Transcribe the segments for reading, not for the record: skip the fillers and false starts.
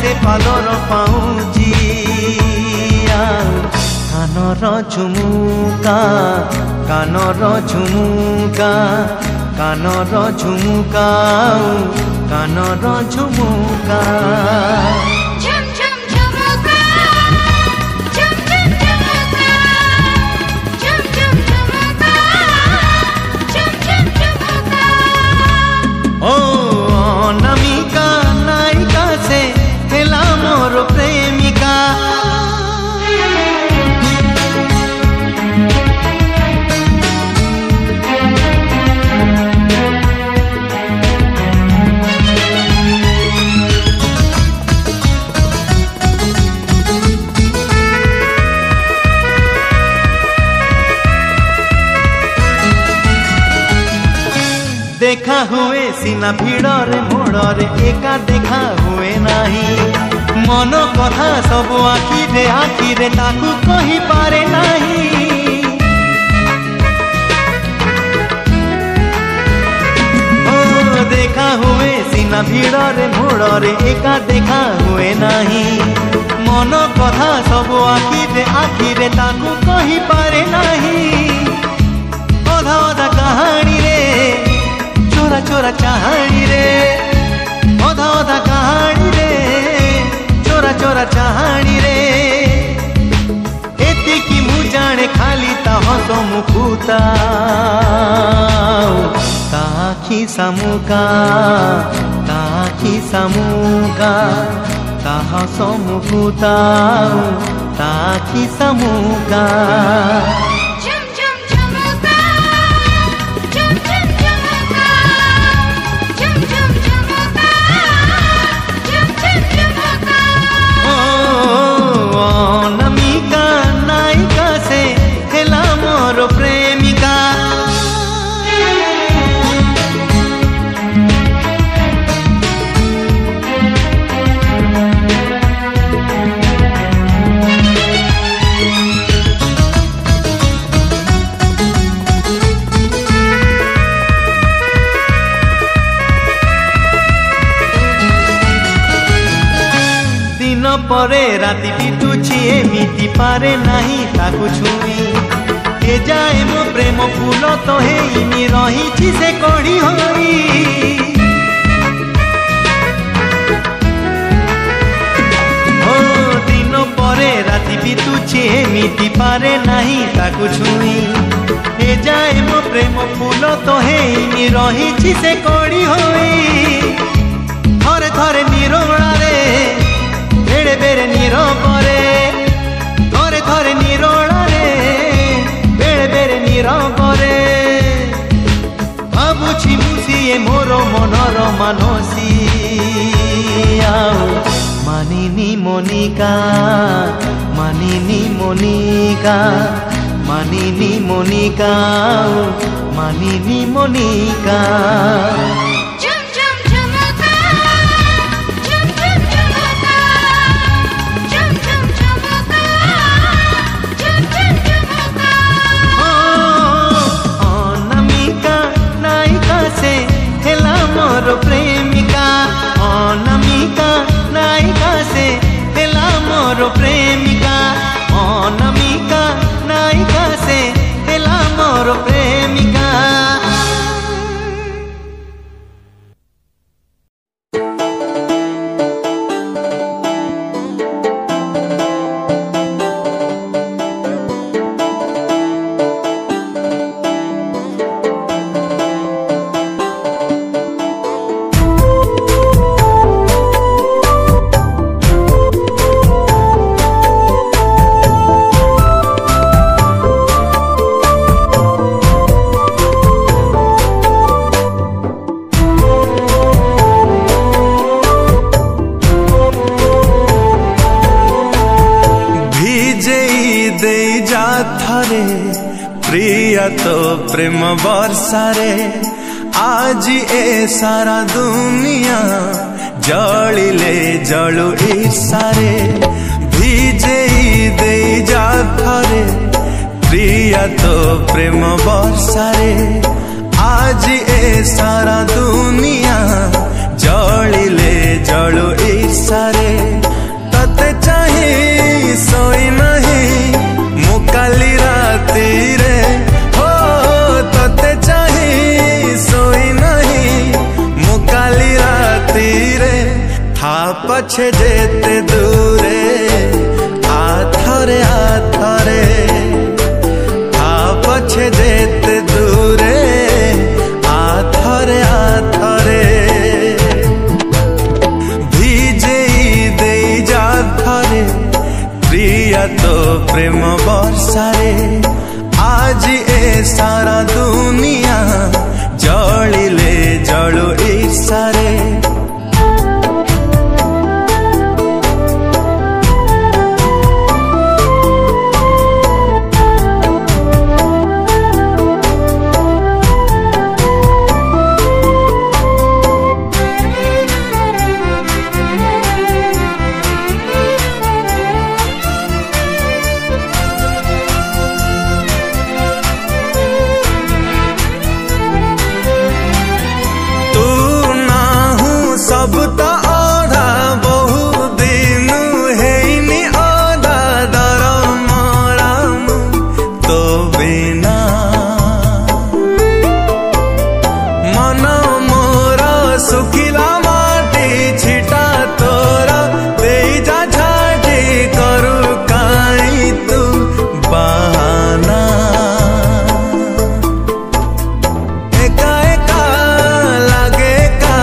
से पादर पाउजिया कानर झुमुका कानर झुमुका कानर झुमुका कानर झुमुका अनामिका नायिका से खेला मोर प्रेमिका देखा हुए सीना भिड़े मोड़े एका देखा हुए नहीं मन कथा सब आखिरे ताकू कही पारे नहीं ओ देखा हुए सीना भिड़े मोड़े एका देखा हुए नहीं मन कथा सब आखिरे ताकू कही पारे नहीं अधा अधा कहानी रे चोरा चोरा चाहानी रे अधा अधा कहानी रे चोरा चोरा चाहानी रे एति की मु जाने खाली ता हस मुकुता ताखी सामुका ताखी सामुका ता हस मुकुता ताखी सामुका अनामिका नायिका से खेला मोर प्रेमिका परे राति बितुची एमिति पारे नहीं ताकू छुई ए जाए मो प्रेम फूल तो हेइनी रही से कड़ी होई ओ दिन परे राति बितुची एमिति पारे नहीं ताकू छुई ए जाए मो प्रेम फूल तो हेइनी रही से कड़ी होई थरे थरे निरोला रे बेरे बेरे नीरो करे थरे थरे निरोला रे बेरे बेरे नीरो करे भाबुछि मुसिए मोरो मनर मानसी मानिनी मोनिका मानिनी मोनिका मानिनी मोनिका मानिनी मोनिका मोर प्रेमिका अनामिका नायिका से खेला मोर प्रेमिका अनामिका नायिका से खेला मोर प्रेमिका प्रिया तो प्रेम बर्षारे आज ए सारा दुनिया जलिले जलु ईर्षारे भिजे दे जा थरे प्रिया तो प्रेम बर्षारे आज ए सारा दुनिया जलिले जलु ईर्षारे। पछे जेते दूरे आथरे आथरे पछे जेते दूरे आथरे आथरे भिजे दे जा थरे प्रिया तो प्रेम वर्षारे आज ए सारा दुनिया जलिले जलु ईर्षारे सब तो आधा बहु दिन है आधा दर मराम तो बिना मन मोरा सुखिला माटी छिटा तोरा दे जा छाटी करू काई तू बहाना एका एका लागे का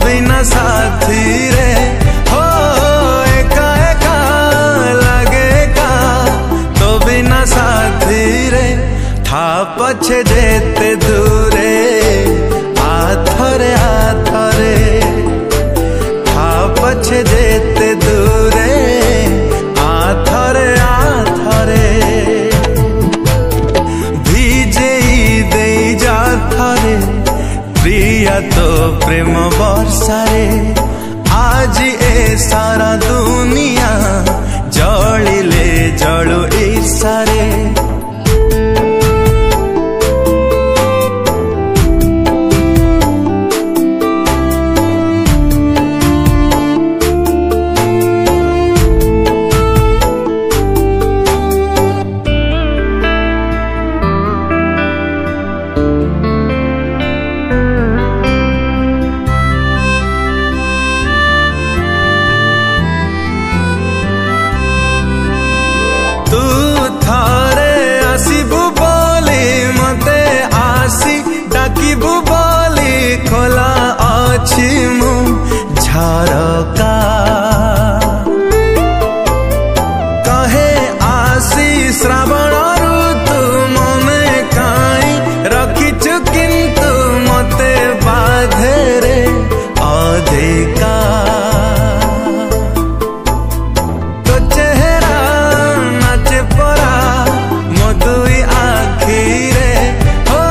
बिना साथी रे हो एका एका लगे का तो बिना साथी रे था पछे जेते दूरे आथरे आथरे था पछे जेते दूरे आथरे आथरे भिजे दे जा थरे प्रिया तो प्रेम वर्षारे आज ए सारा दुनिया जलिले जलु ईर्षारे खोला अछि मु झरका कहे आसी श्रावण ऋतु मने काई रखिछु किंतु मते बाधे रे अधिका तो चेहरा नाचे परा मधुई आखी रे हो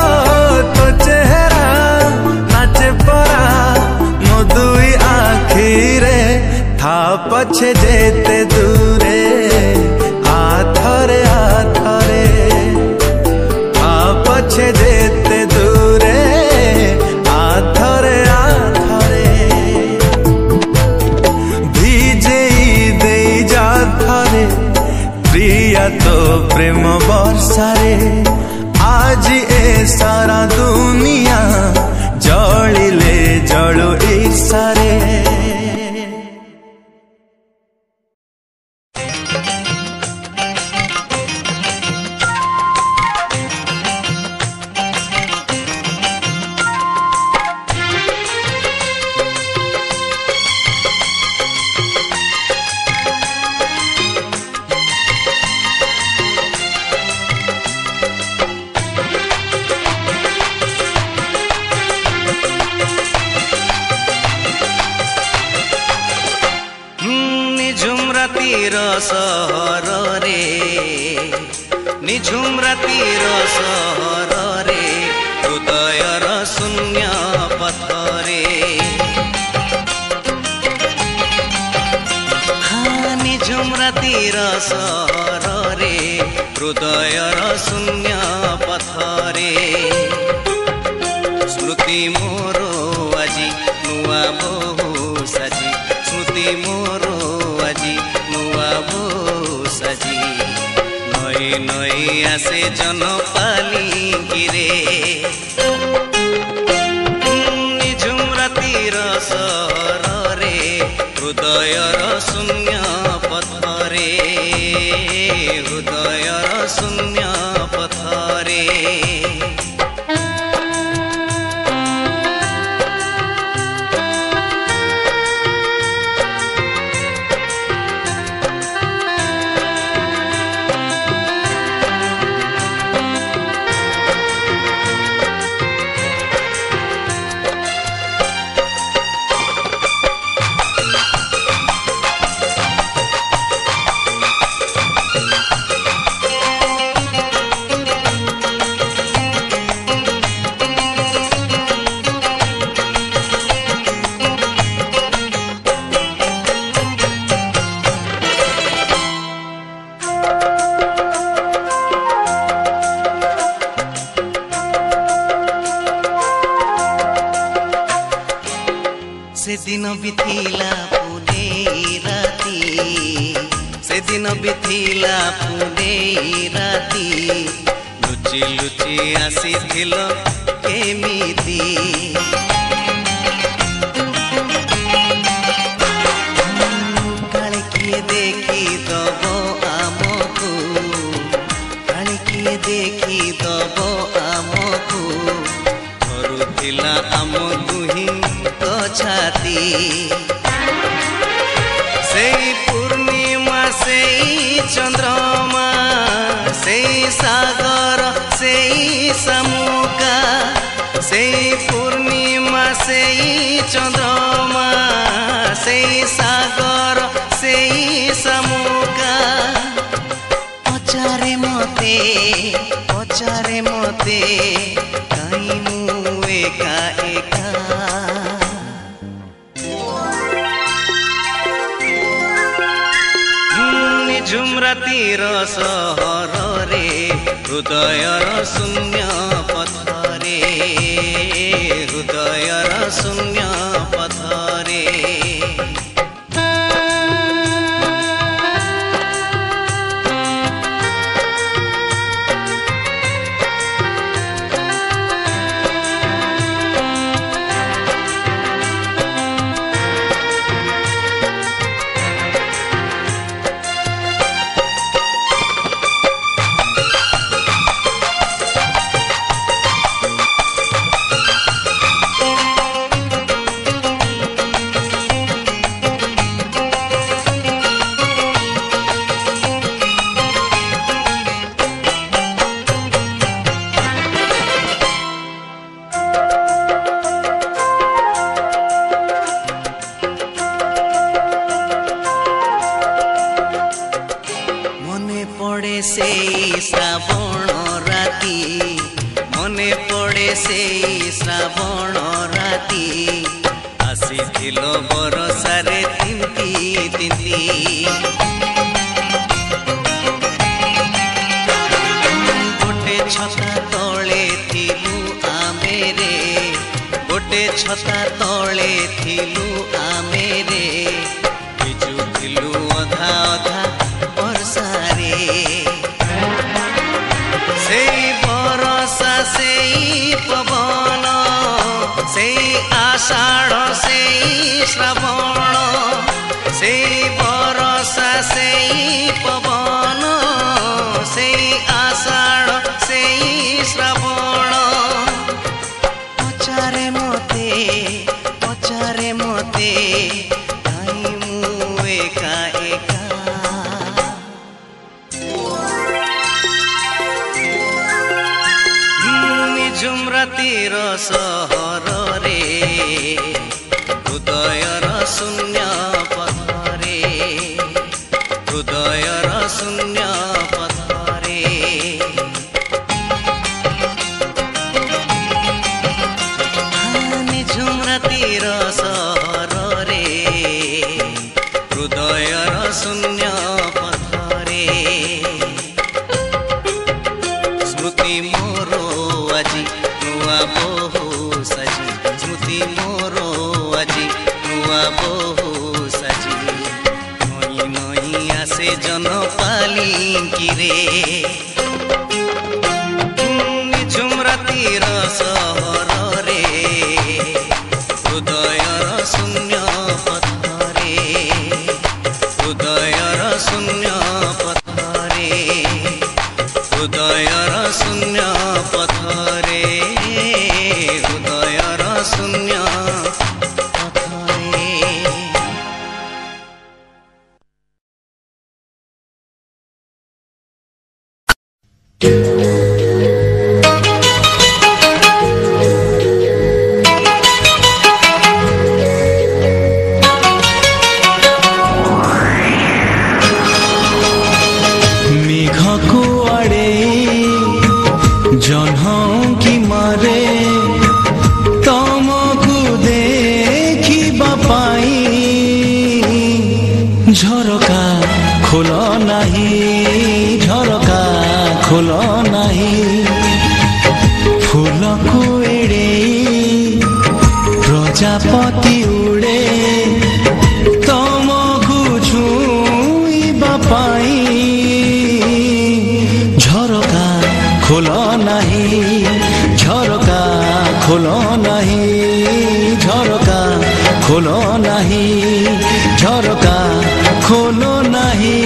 तो चेहरा नाचे परा मधुई आखी रे था पछे जेते दूरे आथरे आथरे था पछे जेते दूरे आथरे आथरे भिजे दे जा थरे प्रिया तो प्रेम वर्षारे आज ए सारा दुनिया जलिले जलु ईर्षारे सहर रे निझुम रातिर सहर रे हृदयर शून्य पथरे निझुम रातिर सहर रे हृदयर शून्य पथरे स्मृति मोर আজি नुआ बहु साजी स्मृति मोर আজি नुआ बहु साजी नई नई आसे जन पाली गिरे निझुम रातिर सहर रे हृदयर शून्य पथरे हृदयर शून्य पथरे से दिन बिथिला पुने राती से दिन बिथिला पुने राती लुचि लुचि आसीथिल केमिति काले किए देखी दबो आमको काले किए देखी दबो आमको धरुथिला आम दुही छाती से पूर्णिमा से चंद्रमा से सागर से समुका से पूर्णिमा से चंद्रमा से सागर से समुका पचारे मते कहीं मु एका एका झुमरातीर सहर रे हृदयर शून्य पथरे हृदयर शून्य पथरे से श्रावण राती मने पड़े से श्रावण राती आसीथिल बरसारे तिंती तिंती गोटे छता तले थिलु आमे रे गोटे छता तले थिलु आमे रे भिजुथिलु अधा अधा बरसारे से बरसा से पवन से आषाढ़ से श्रावण से बरसा से पवन से आषाढ़ से श्रावण पचारे मते काई मु एका एका झुमरातीर सहर रे हृदयर शून्य पथरे हृदयर शून्य पथरे झुमरातीर सहर रे हृदयर शून्य पथरे स्मृति मोरो আজি नुआ बहु सजी स्मृति मोरो আজি नुआ बहु सजी नई नई आसे जन पालिंकी रे झुमरातीर सहर रे हृदयर शून्य पथरे झरका खोल नहीं, झरका खोल नहीं, फूल को एड़े प्रजापति उड़े तमको छुईबा पाई। झरका खोल नहीं, झरका खोल नहीं, झरका खोल नहीं, झरका खोलो नहीं।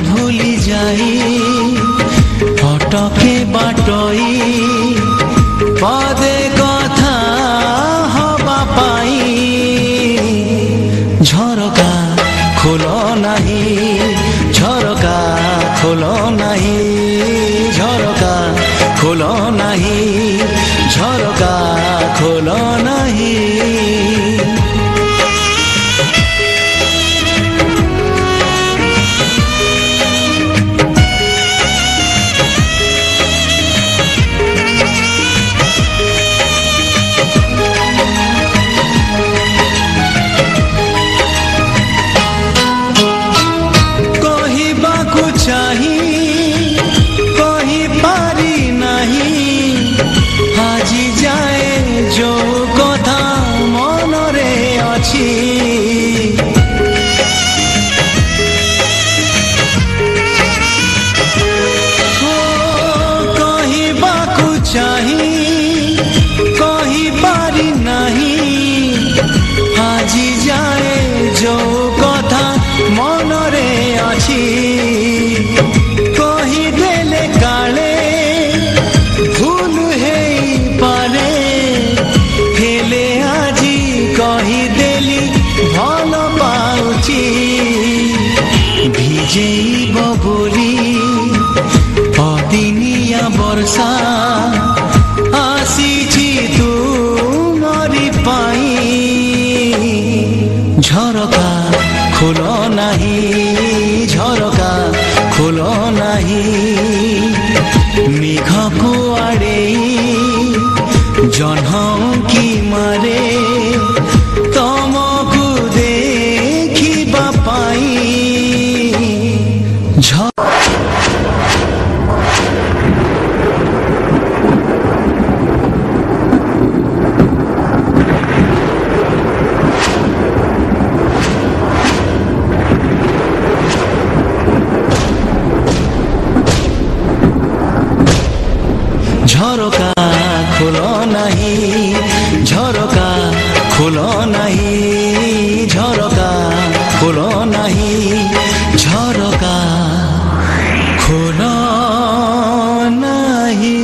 भूली जाई अटके बाटई पदे कथा हवा पाई। झरका खोल नहीं, झरका खोल नहीं, झरका खोल नहीं, झरका खोल नहीं। जेब बोली अदिनिया वर्षा आसीछि तुमरी पाई। झरका खोल नहीं, झरका खोल नहीं, मेघ को आड़े जन्ह की मारे तमको देखिबा पाई। झरका खोल नहीं, झरका खोल नहीं, झरका खोल नहीं, झरका खोल नहीं।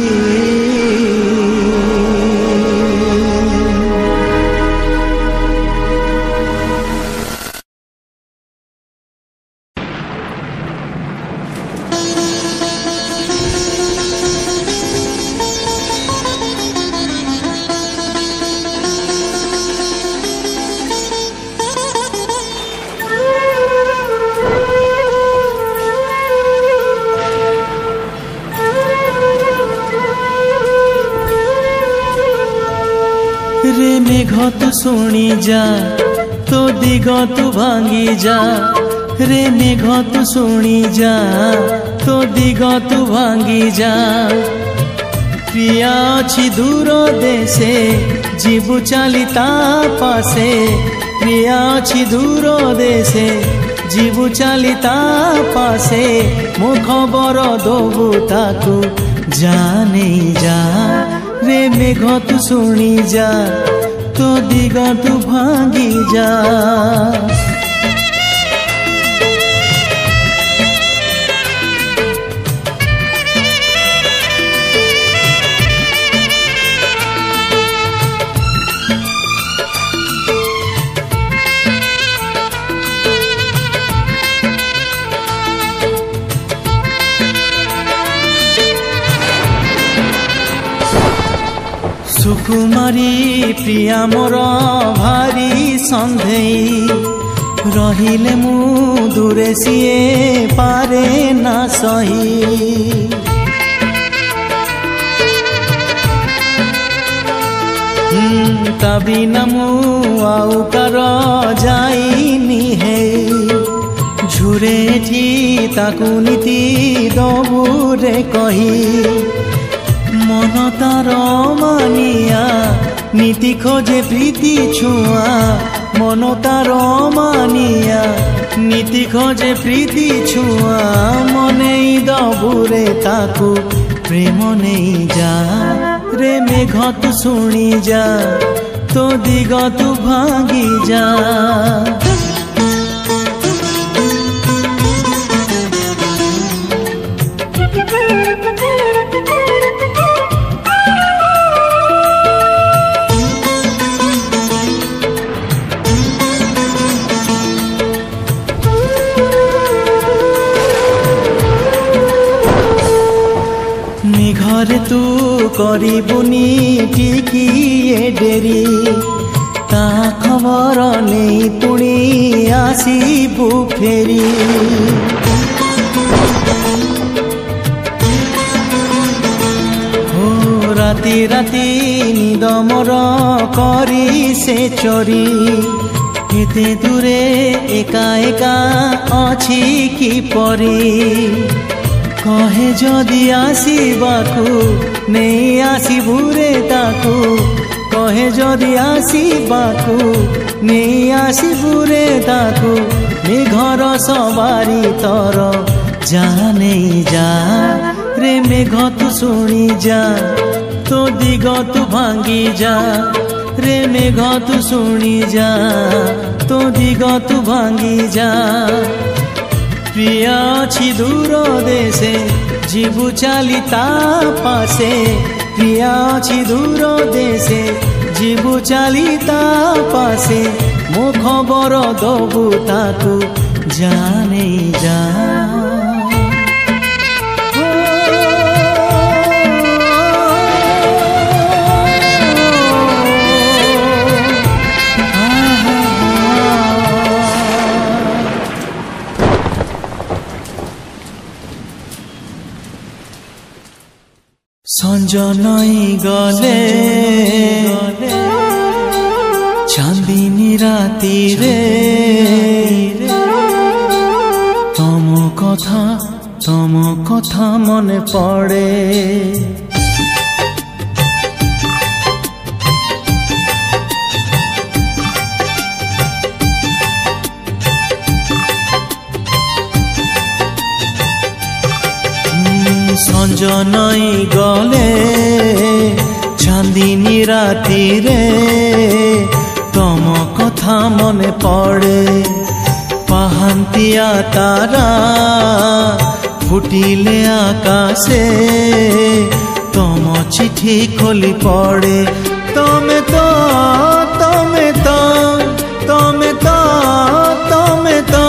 रे मेघ तू शुणी जा तो दिग तू भांगी जा रे मेघ तू शुणी जा तो दिग तू भांगी जा प्रिया अछि दूर देशे जीवु चाली ता पासे प्रिया अछि दूर देशे जीवु चाली ता पासे मो खबर दबु ताकू जाने जा रे मेघ तू शुणी जा तो दिग तू भांगी जा सुकुमारी प्रिया मोर भारी संधेई रहिले मु दूरे सिए पारे ना सही तभी नमु आउ कर जाइनी है झुरे थी ताकू नीति दबुरे कही मन तार मानिया नीति खोजे प्रीति छुआ मन तार मानिया नीति खोजे प्रीति छुआ मने दबुरे ताकू प्रेम नहीं जा रे मेघ तू शुणी जा तो दिग तू भांगी जा घरे तू करिबुनी टिकिए डेरी ता खबर नहीं पुणी आसीबु फेरी हो राति राति निद मोर करी से चोरी एते दूरे एका एका अछि कि परी कहे जदि आसीबाकू नहीं आसीबू रे ताकू कहे जदि आसीबाकू नहीं आसीबू रे ताकू मेघर सवारी तर जा नहीं जा रे मेघ तू शुणी जा तो दिग तू भांगी जा रे मेघ तू शुणी जा तो दिग तू भांगी जा प्रिया अछि दूर देशे जीवु चाली ता पासे प्रिया अछि दूर देशे जीवु चाली ता पासे मो खबर दबु ताकू जाने जा संज नई गले चांदनी राती रे तम कथा मने पड़े संज नई गले चांदनी राती रे तम कथा मने पड़े पाहांतिया तारा फुटिले आकाशे तम चिठी खोली पड़े तमे तो तमे तो तमे तो तमे तो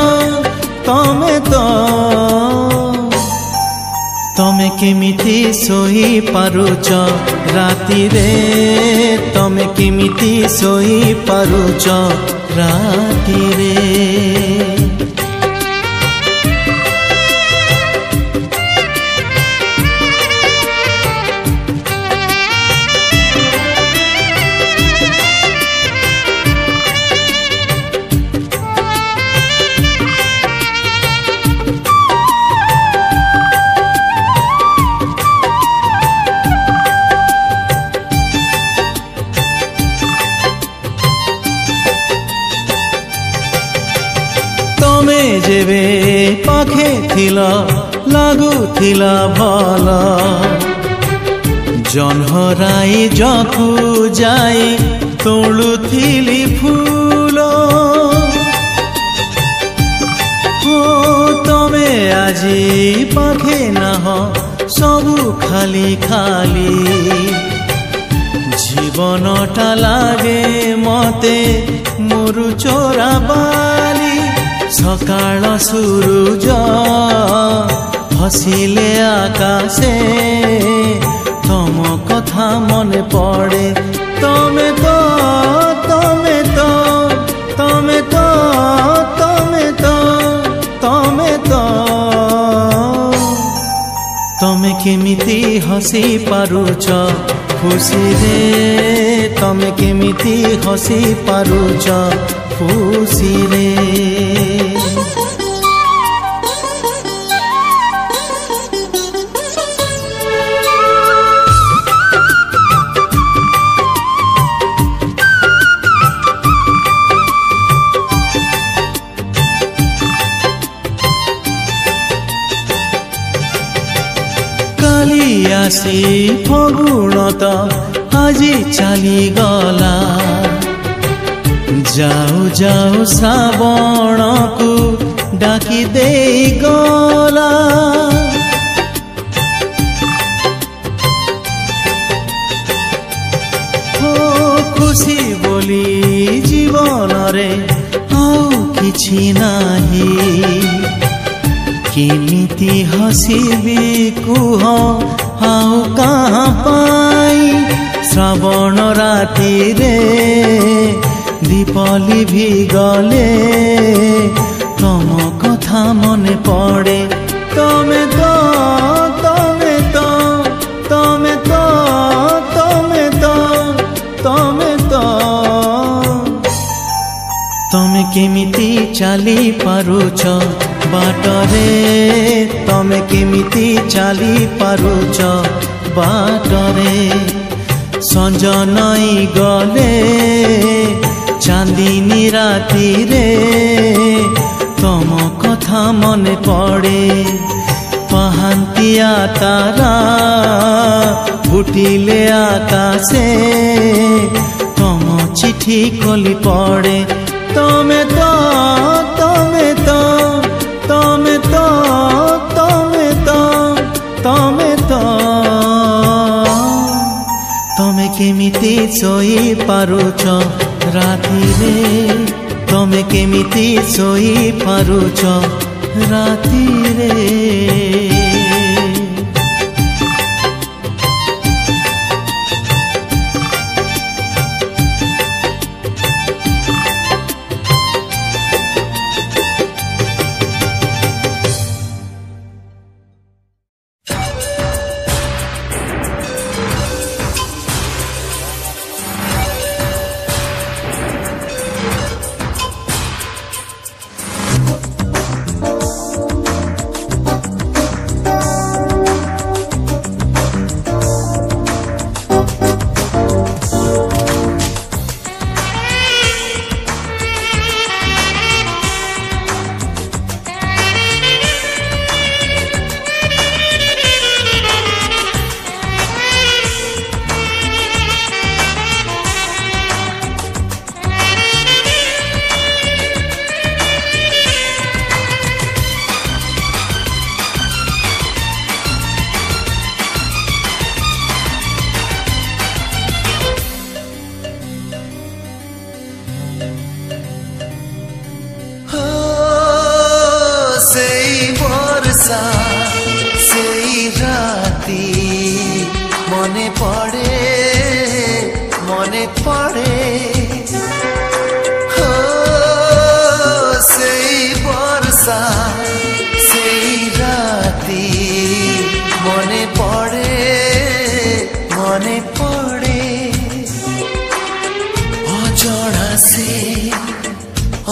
तमे तो तमे केमिति सोई पारुच राती रे तमे केमिति सोई पारुच राती रे केवे पाखे थिला लागुथिला भल जन्हराई जखु जाई तोलुथिली फूल तमे आजी पाखे नाह सबु खाली खाली जीवनटा लागे मते मोरु चोरा बाली सकाळ सूरज हसिले आकाशे तम कथा मने पड़े तमे तो तमे तो तमे तो तमे तो तमे तो तमे केमिति हसी पारुच खुशी रे तमे केमिति हसी पारुच खुशी रे आसी फगुणत আজি चाली गला जाऊ जाऊ श्रावण को डाकी दे गला हो खुशी बोली जीवन रे आउ किछि नाही केमिति हसीबी कुह आउ कहाँ पाई श्रावण राति रे दीपली भी गले तम कथा मने पड़े तमे तो तमे तो तमे तो तमे तो तमे तो तमे केमिति चाली पारुछ बाटरे तमे केमिति चाली पारुछ बाटरे संज नई गले चांदिनी राति रे तम कथा मने पड़े पहांतिया तारा फुटिले आकाशे तम चिठी खोली पड़े तमे तो तमे तो तमे तो तमे तो तमे तो तमे केमिति सोई पारुछ राति रे तमे केमिति सोई पारुछ राति रे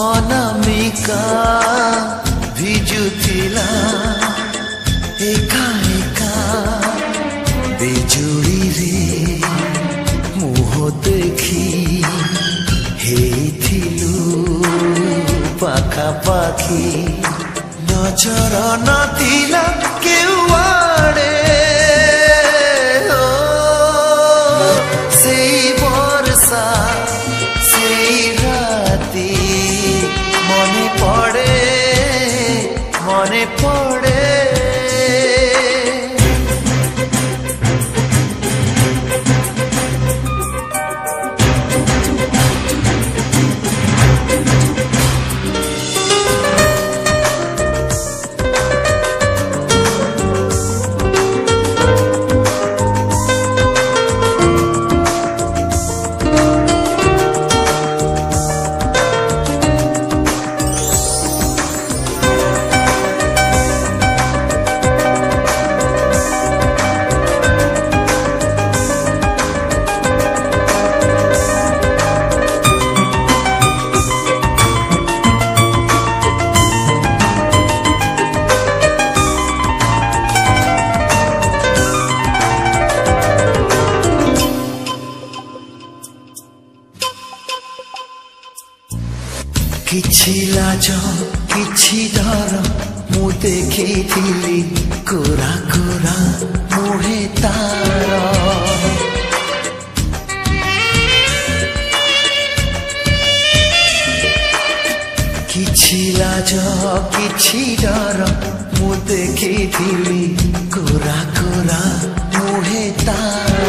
अनामिका भिजुथिला एका एका बिजुड़ी रे मुह देखी हेथिलु पाखा पाखी नजर नथिला केउआडे सेई वर्षा सेई राती मने पड़े मने पड़े किछि लाज किछि डर मु देखिथिली कोरा कोरा मुहे तार किछि लाज किछि डर मु देखिथिली कोरा कोरा मुहे तार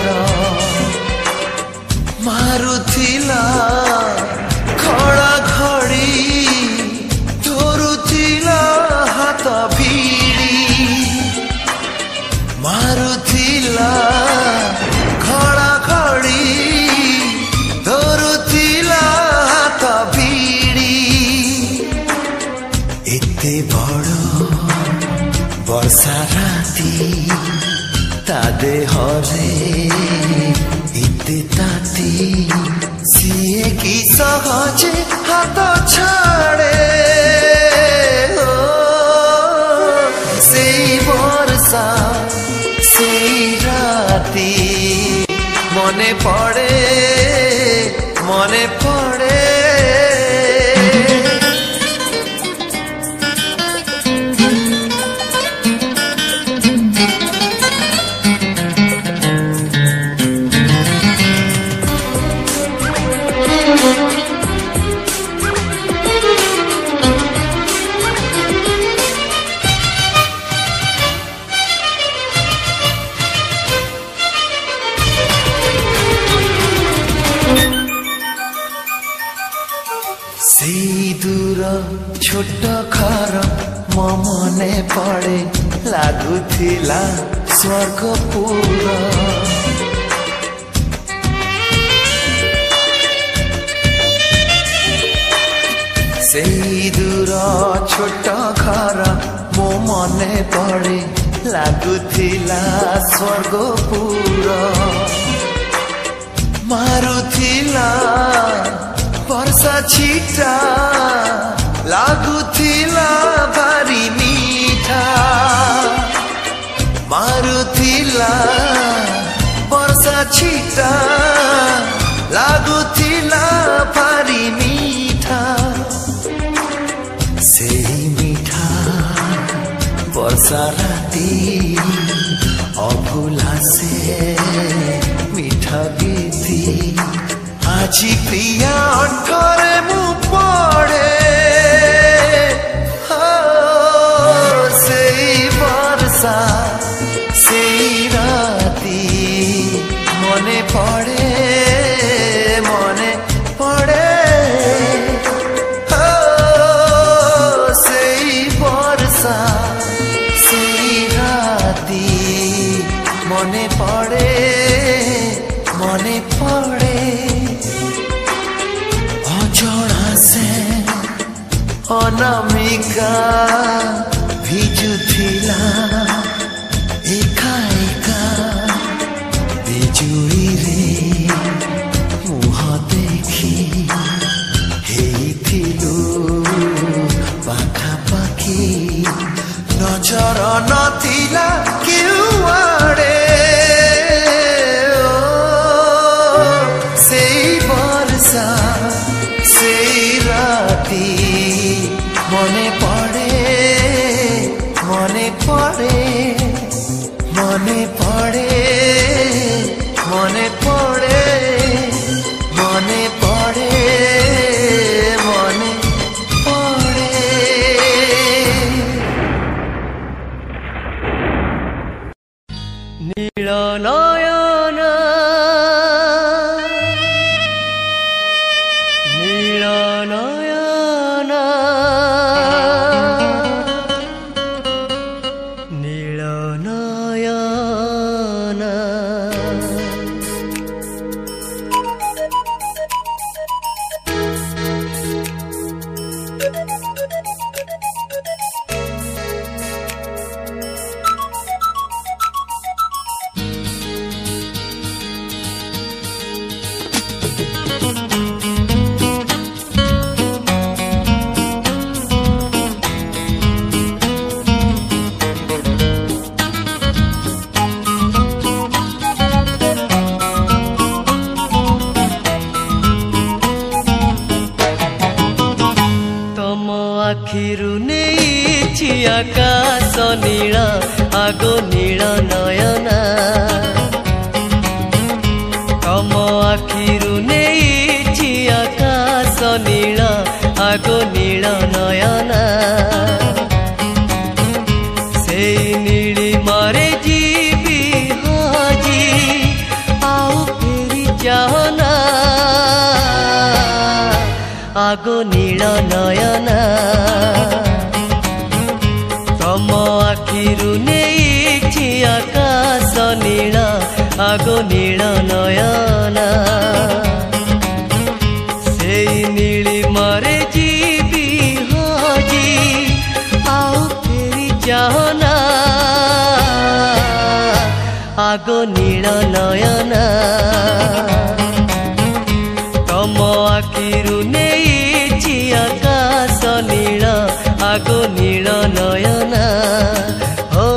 मारुथिला खड़ा घड़ी धरुथिला हाथ भिड़ी मारुथिला खड़ा घड़ी धरुथिला हाथ भिड़ी एते बड़ वर्षा राती ता देहरे एते ताती सिए की सहजे हाथ छाड़े सेई वर्षा सेई राती मने पड़े मने पड़े सेई दूर छोट घर मो मने पड़े लागुथिला स्वर्गपुर सेई दूर छोट घर मो मने पड़े लागुथिला स्वर्गपुर मारुथिला वर्षा छिटा लागुथिला भारी मीठा मारुथिला वर्षा छिटा लागुथिला भारी मीठा सेई मीठा वर्षा राती अभुला से मीठा गीती आजी प्रिया अंठरे मु पड़े सेई वर्षा सेई राती मने पड़े मने पड़े सेई वर्षा सेई राती मने पड़े मने पड़े अजଣା से अनामिका भिजुथिला एका एका बिजुली रे मुह देखी हेइथिलु पाखापाखी नजर नथिला केउआडे सेई वर्षा सेई राती मने पड़े ନୟନ ନୀଳ ନୟନ ନୀଳ ନୟନ आखिरु नेइछि आकाश नील आगो नील नयना तम आखिरु नेइछि आकाश नील आगो नील नयना सेई नीली मारे जीवी हाजी आउ फेरी जाना आगो नील नयना तम आखिरु नेइछि आकाश नील आगो नील नयना सेई नीली मारे जीवी हाजी आउ फेरी जाना आगो नील नयना तम आखिरु नेइछि आकाश नील आगो नील नयना हो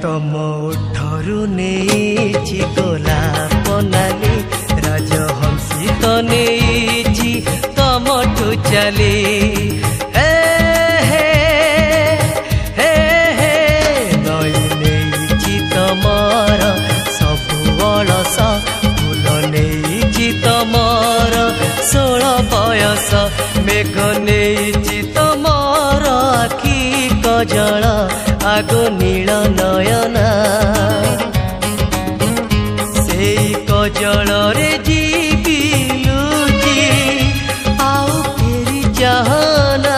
तम ओठरु नेइछि गोलाप नाली राजहंसी तो नेइछि तमठु चली नई नेइछि तमर सबु अलस फूल नेइछि तमर 16 बयस मेघ नेइछि तमर आखि कजल आगो नील नयना सेई कजल रे जीवी लुचि आउ फेरी जाना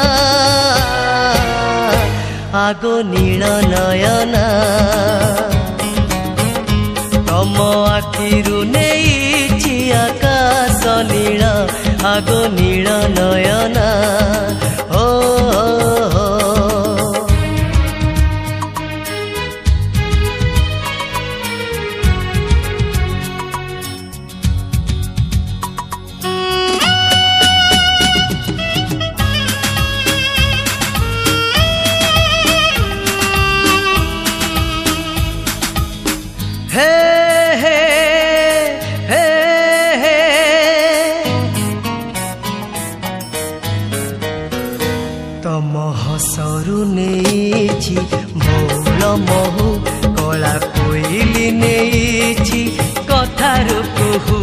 आगो नील नयना तम आखिरु नेइछि आकाश नील आगो नील नयना हो तम हसरु नेइछि मौल महु कला कोइली नेइछि कथारु कुहु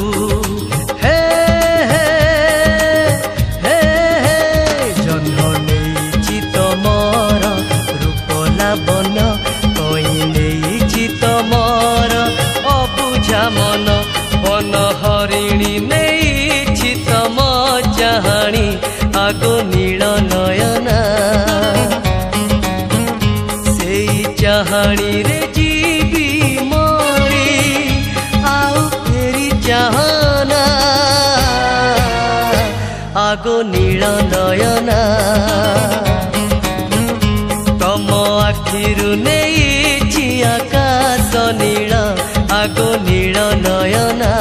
हे हे जन्म नेइछि तमर रूप लाबन कई नेइछि तमर अबुझा मन बन हरिणी नेइछि तम चाहाणी आगो नील नयना सेई चाहाणी रे जीवी मरी आउ फेरी जाना आगो नील नयना तम आखिरु नेइछि आकाश नील आगो नील नयना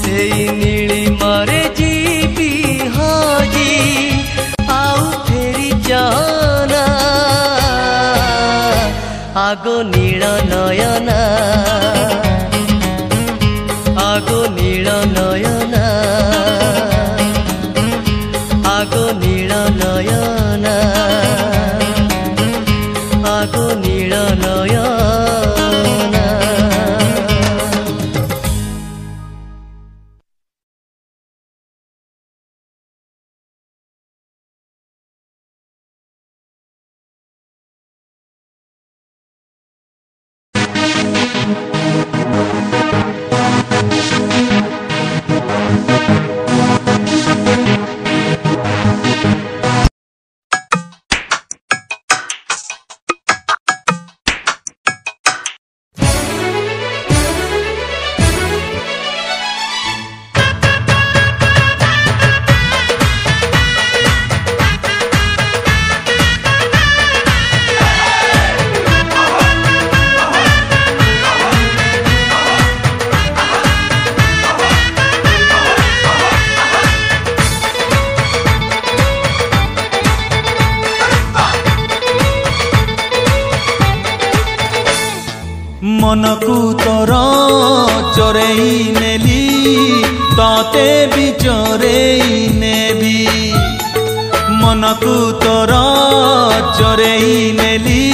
सेई नीली मारे जीवी हाजी आउ फेरी जाना आगो नील नयना मनकू तोर चोरेई नेली ताते भी चोरेई नेबी मनकू तोर चोरेई नेली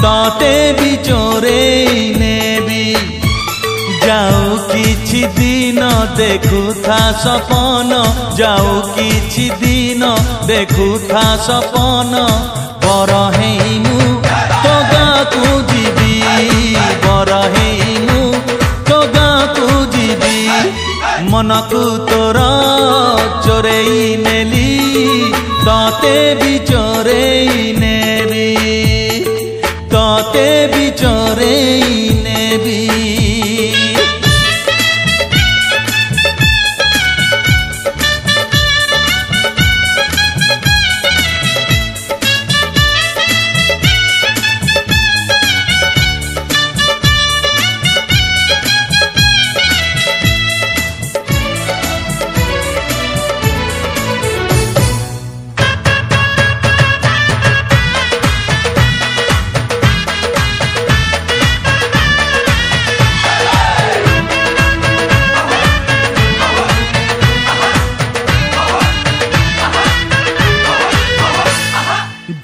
ताते भी चोरेई नेबी जाऊ किछि दिन देखु था सपन जाऊ किछि दिन देखु था सपन बर हेमु तो गाँकु जीवी बर हेमु तो गाँकु जीवी मनकू तोर चोरेई नेली ताते भी चोरेई नेबी ताते भी चोरेई नेबी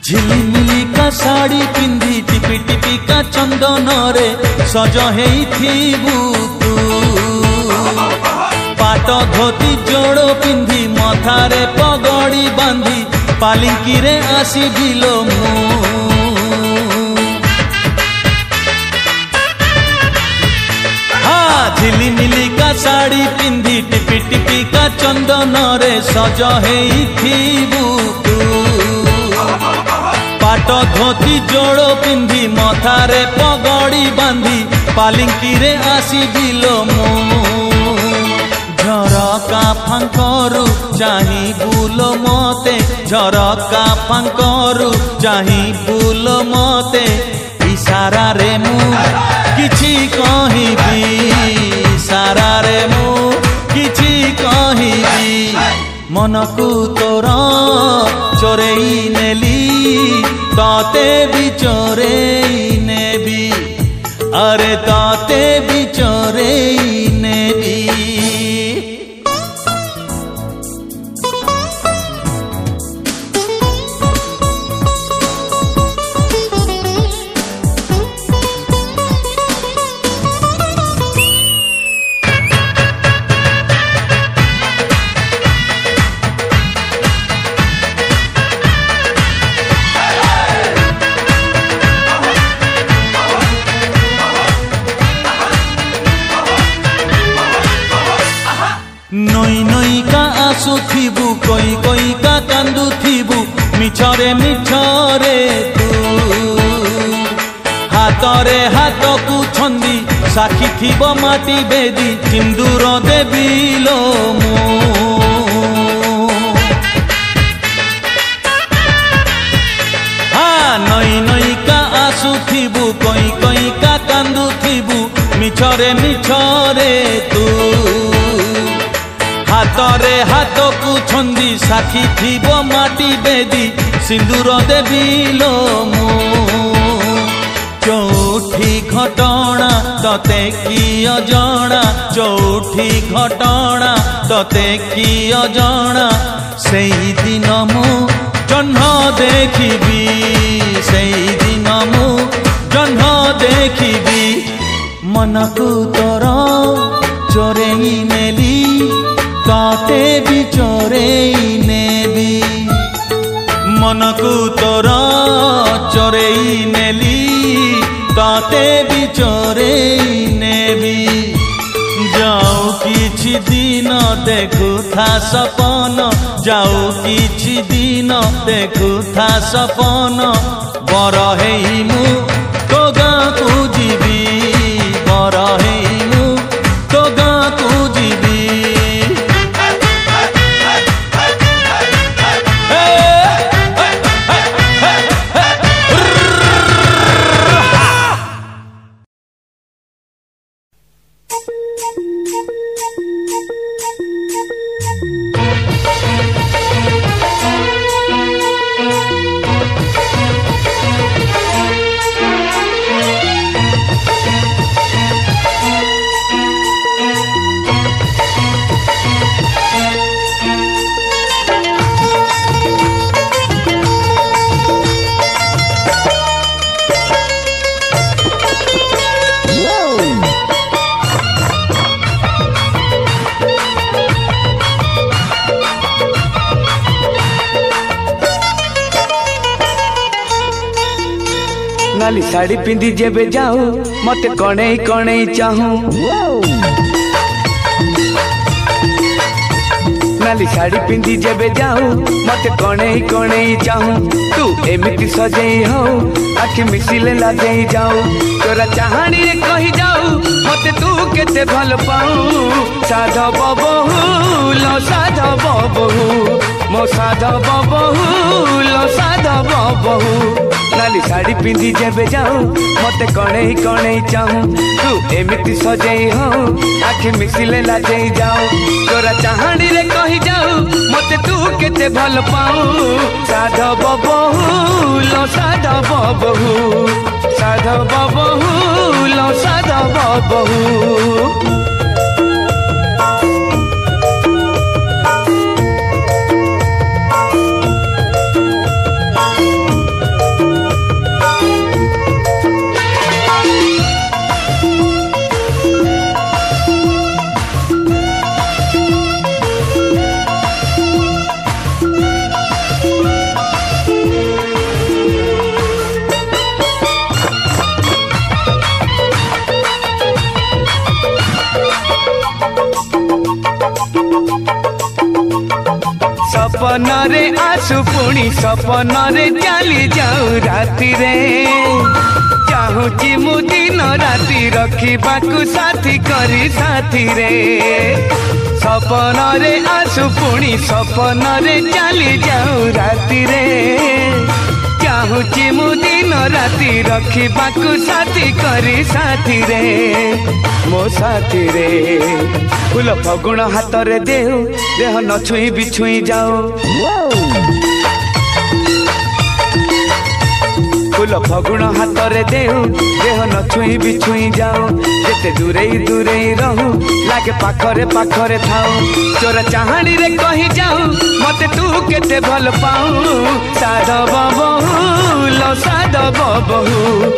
झिलिमिली का साड़ी पिंधी टिपी टिपी का चंदन रे सज हेइथिबु तू पाट धोती जोड़ो पिंधी मथारे पगड़ी बांधी पालिंकी रे आसी बिलो मु हाँ झिलिमिली का साड़ी पिंधी टिपी टिपी का चंदन रे सज हेइथिबु तू पाट धोती जोड़ो पिंधी मथारे पगड़ी बांधी पालिंकी रे आसी बिलो मु झरका फांकरू चाही बुलो मते झरका फांकरू चाही बुलो मते इशारा रे मु किछि कहिबी इशारा रे मु किछि कहिबी मनकू तोर चोरेई नेली ताते भी चोरेई नेबी अरे ताते भी चोरेई नेबी नई नई का आसुथिबु कोई कोई का कांदुथिबु मिछरे मिछरे तू हातरे हाथ को छंदी साखी थिबो माटी बेदी सिंदूर देबी लो मो हाँ नई नई का आसुथिबु कोई कोई का कांदुथिबु मिछरे मिछरे तू हातरे हाथ को छंदी साखी थिबो माटी बेदी सिंदूर देबी लो मु चौठी घटना तते की अजणा चौठी घटना तते की अजणा सेई दिन मु जन्ह देखिबी सेई दिन मु जन्ह देखिबी मनकू तोर चोरेई नेली ताते भी चोरेई नेबी मनकू तोर चोरेई नेली ताते भी चोरेई नेबी जाऊ किछि दिन देखु था सपन जाऊ किछि दिन देखु था सपन बर हेइमु तो गाँकु जीवी बर हेइमु तो गाँकु जीवी शाड़ी पिंधि जेबे जाऊ मते कणई कणई चाहू नाली शाड़ी पिंधि जेबे जाऊ मते कणई कणई चाहू तू एमिति सजेई हो आखि मिसिले लाजेई जाऊ तोरा चाहानी रे कहि जाऊ मते तू केते भल पाऊ साधव बहु लो साधव बहु मो साधव बहु लो साधव बहु नाली शाड़ी पिंधि जेबे जाऊ मते कणई कणई चाहू तू एमिति सजेई हो आखि मिसिले लाजेई जाऊ तोरा चाहानी रे कहि जाऊ मते तू केते भल पाऊ साधव बहु लो साधव बहु साधव बहु लो साधव बहु सपन रे आसु पुणी सपन रे चली जाऊ राति रे चाहूची मु दिन राति रखिबाकू साथी करी साथी रे सपन रे आसु पुणी सपन रे चली जाऊ राति रे चाहूची मु दिन राति रखिबाकू साथी करी साथी रे मो साथी रे फूल फगुण हाथ रे देहु देह न छुई बिछुई जाओ फूल फगुण हाथ रे देहु देह न छुई बिछुई जाओ जेते दूरे दूरे रहू लागे पाखरे पाखरे थाओ चोरा चाहानी रे कहि जाऊ मते तू केते भल पाऊ साधव बहु लो साधव बहु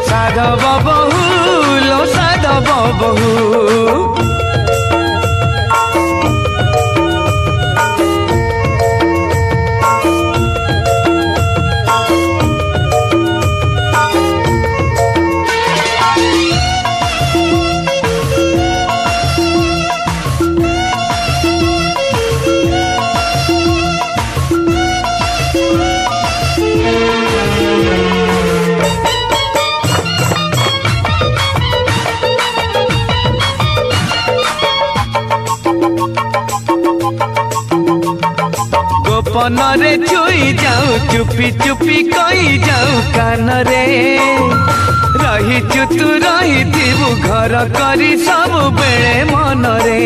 साधव बहु लो साधव बहु गोपन रे छुई जाऊ चुपी चुपी कही जाऊ कान रे रही तू रही थीबू घर करी सब बेले मन रे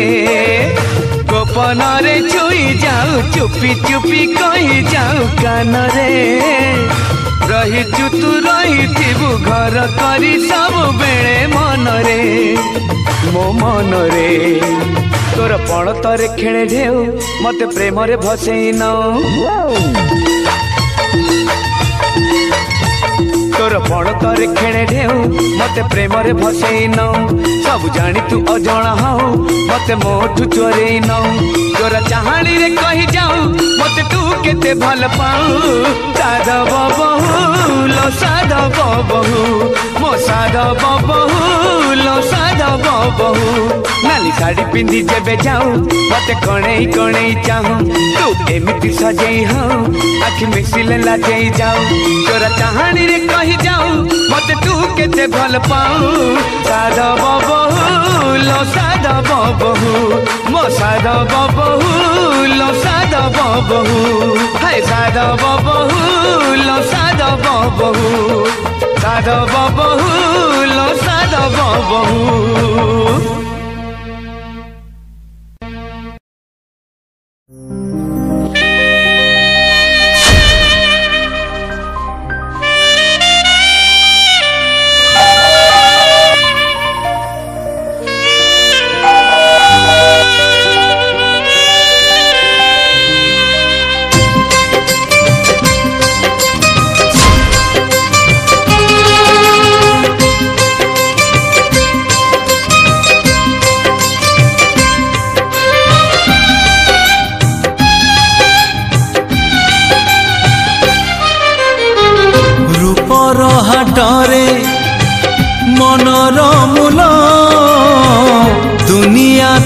गोपन रे छुई जाऊ चुपी चुपी कही जाऊ कान रे रही तू रही थीबू घर करी सब बेले मन रे मो मन रे तोर पण तरे खेणे ढेउ मते प्रेम रे भसेई न तोर पण तरे खेणे ढेउ मते प्रेम रे भसेई न सब जानी तू अजणा हो मते मोठू चोरेई न तोर चाहानी रे कहि जाऊ मते तू केते भल पाऊ साधव बहु लो साधव बहु मो साधव बहु लो साधव बहु नाली शाड़ी पिंधि जेबे जाऊ मते कणई कणई चाहू तू एमिति सजेई हो आखि मिसिले लाजेई जाऊ तोरा चाहानी रे कहि जाऊ मते तू केते भल पाऊ साधव बहु लो साधव बहु मो साधव बहु लो साधव बहु हाय साधव बहु लो साधव बहु साधव बहु लो साधव बहु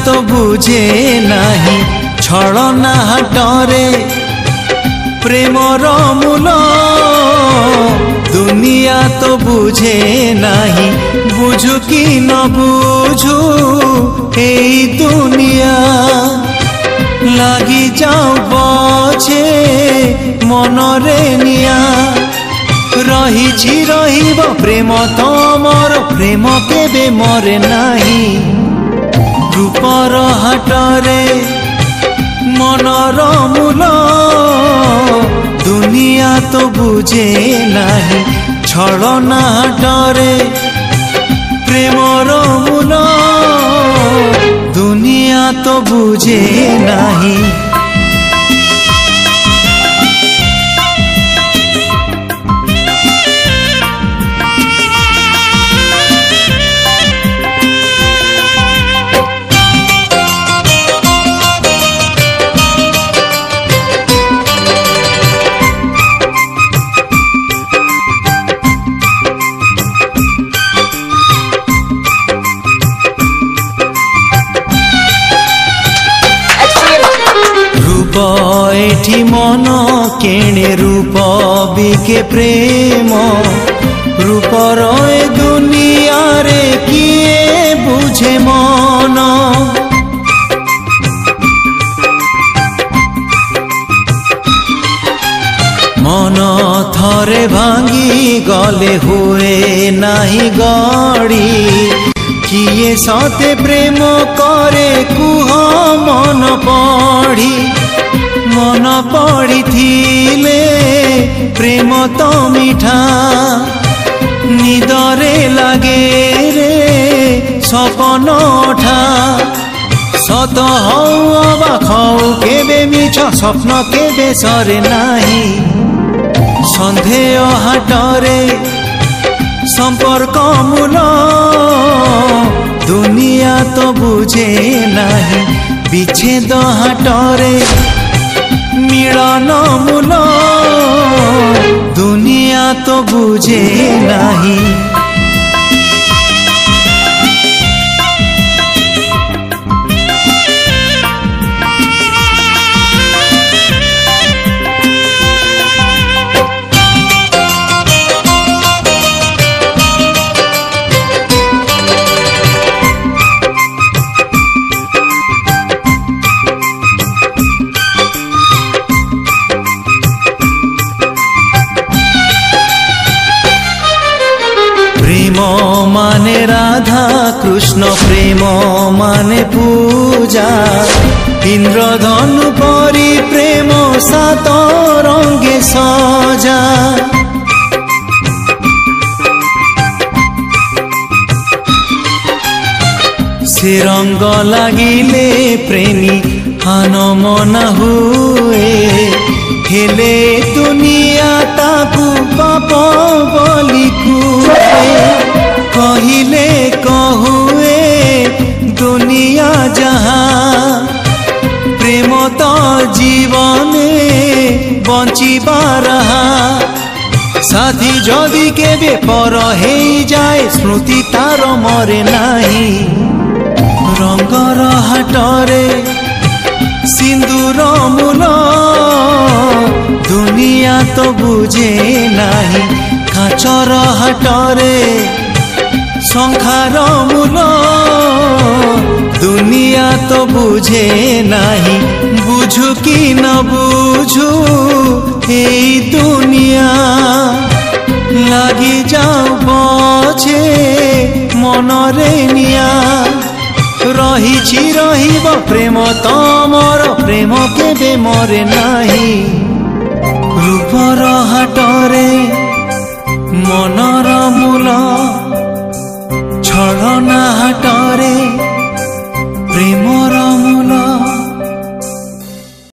तो बुझे नाही छलना हाटरे प्रेमर मूल दुनिया तो बुझे नाही बुझु कि न बुझु ए दुनिया लगी जाऊ बछे मनरे निया रही रहिब प्रेम तमर प्रेम केबे मरे नाही रूपर हाटरे मनर मूल दुनिया तो बुझे नाही छलना हाटरे प्रेमर मूल दुनिया तो बुझे नाही। एठी मन केणे रूप बिके प्रेम रूपर ए दुनिया रे किए बुझे मन मन थरे भांगी गले हुए नाही गड़ी किए सते प्रेम करे कुह मन पढ़ी मन पड़ी थिले प्रेम तो मीठा निदरे लगे रे सपन उठा सत हौ अबाक हौ केबे मिछ स्वप्न केबे सरे नाही सन्देह हाटरे संपर्क मूल दुनिया तो बुझे नाही विच्छेद हाटरे मिलन मूल दुनिया तो बुझे नाही। प्रेम माने राधा कृष्ण प्रेम माने पूजा इंद्रधनु परी प्रेम सात रंगे सजा से रंग लागिले प्रेमी हान मना हुए हेले दुनिया ताकू पाप बोली कहिले कहुए दुनिया जहाँ प्रेम तो जीवन बंचिबा रहा साथी जदि केबे पर हे जाए स्मृति तार मरे नाही रंगर हाटरे सिंदूर मूल दुनिया तो बुझे नाही काचर हाटरे संखार मूल दुनिया तो बुझे नाही बुझु कि न बुझु ए दुनिया लगी जाऊ बछे मनरे निया रही रहिब प्रेम तमर प्रेम केबे मरे नाही रूपर हाटरे मनर मूल छलना हाटरे